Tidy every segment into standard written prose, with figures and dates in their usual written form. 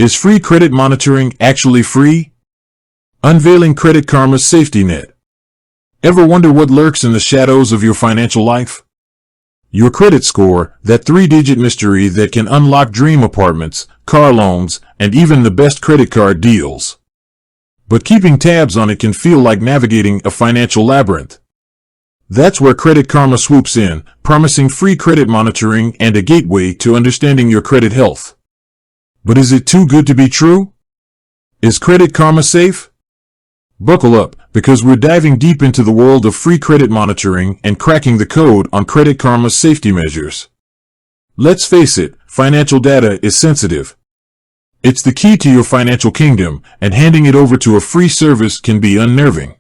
Is free credit monitoring actually free? Unveiling Credit Karma's safety net. Ever wonder what lurks in the shadows of your financial life? Your credit score, that three-digit mystery that can unlock dream apartments, car loans, and even the best credit card deals. But keeping tabs on it can feel like navigating a financial labyrinth. That's where Credit Karma swoops in, promising free credit monitoring and a gateway to understanding your credit health. But is it too good to be true? Is Credit Karma safe? Buckle up, because we're diving deep into the world of free credit monitoring and cracking the code on Credit Karma's safety measures. Let's face it, financial data is sensitive. It's the key to your financial kingdom, and handing it over to a free service can be unnerving.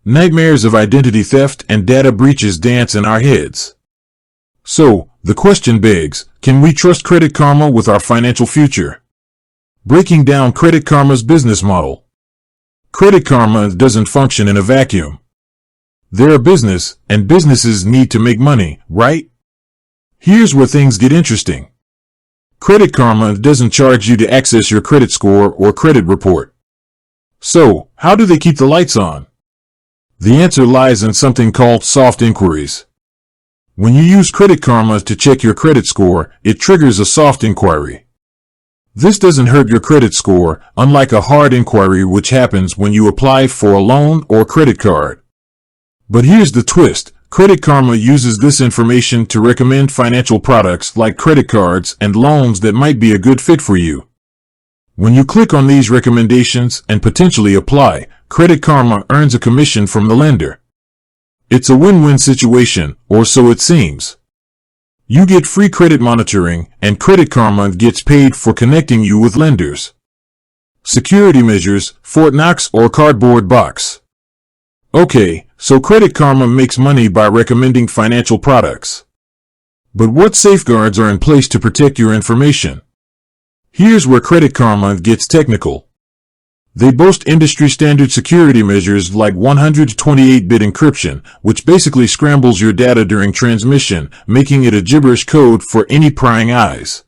Nightmares of identity theft and data breaches dance in our heads. So, the question begs, can we trust Credit Karma with our financial future? Breaking down Credit Karma's business model. Credit Karma doesn't function in a vacuum. They're a business, and businesses need to make money, right? Here's where things get interesting. Credit Karma doesn't charge you to access your credit score or credit report. So, how do they keep the lights on? The answer lies in something called soft inquiries. When you use Credit Karma to check your credit score, it triggers a soft inquiry. This doesn't hurt your credit score, unlike a hard inquiry which happens when you apply for a loan or credit card. But here's the twist. Credit Karma uses this information to recommend financial products like credit cards and loans that might be a good fit for you. When you click on these recommendations and potentially apply, Credit Karma earns a commission from the lender. It's a win-win situation, or so it seems. You get free credit monitoring, and Credit Karma gets paid for connecting you with lenders. Security measures, Fort Knox or cardboard box. Okay, so Credit Karma makes money by recommending financial products. But what safeguards are in place to protect your information? Here's where Credit Karma gets technical. They boast industry-standard security measures like 128-bit encryption, which basically scrambles your data during transmission, making it a gibberish code for any prying eyes.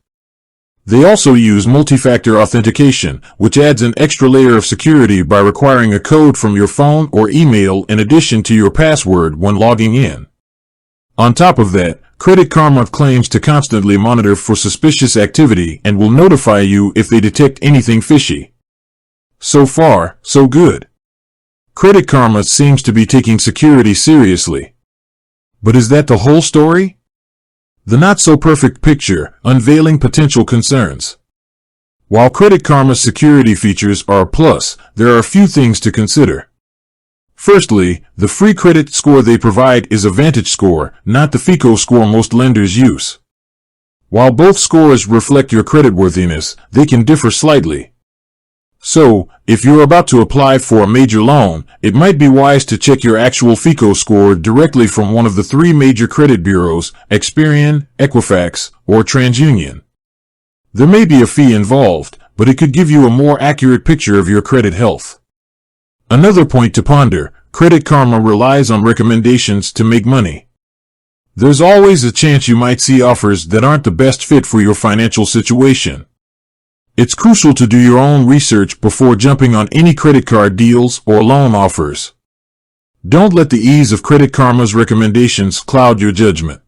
They also use multi-factor authentication, which adds an extra layer of security by requiring a code from your phone or email in addition to your password when logging in. On top of that, Credit Karma claims to constantly monitor for suspicious activity and will notify you if they detect anything fishy. So far, so good. Credit Karma seems to be taking security seriously. But is that the whole story? The not-so-perfect picture, unveiling potential concerns. While Credit Karma's security features are a plus, there are a few things to consider. Firstly, the free credit score they provide is a Vantage score, not the FICO score most lenders use. While both scores reflect your creditworthiness, they can differ slightly. So, if you're about to apply for a major loan, it might be wise to check your actual FICO score directly from one of the three major credit bureaus, Experian, Equifax, or TransUnion. There may be a fee involved, but it could give you a more accurate picture of your credit health. Another point to ponder, Credit Karma relies on recommendations to make money. There's always a chance you might see offers that aren't the best fit for your financial situation. It's crucial to do your own research before jumping on any credit card deals or loan offers. Don't let the ease of Credit Karma's recommendations cloud your judgment.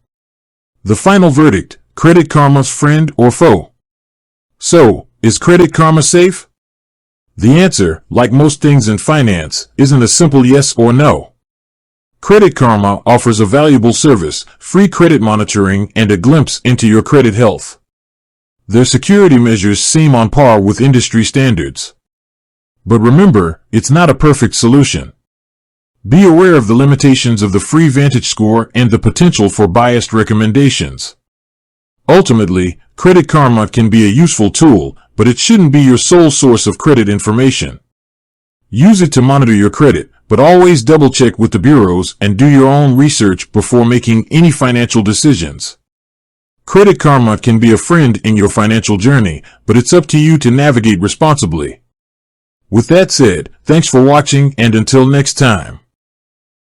The final verdict, Credit Karma's friend or foe? So, is Credit Karma safe? The answer, like most things in finance, isn't a simple yes or no. Credit Karma offers a valuable service, free credit monitoring, and a glimpse into your credit health. Their security measures seem on par with industry standards. But remember, it's not a perfect solution. Be aware of the limitations of the free Vantage score and the potential for biased recommendations. Ultimately, Credit Karma can be a useful tool, but it shouldn't be your sole source of credit information. Use it to monitor your credit, but always double-check with the bureaus and do your own research before making any financial decisions. Credit Karma can be a friend in your financial journey, but it's up to you to navigate responsibly. With that said, thanks for watching, and until next time.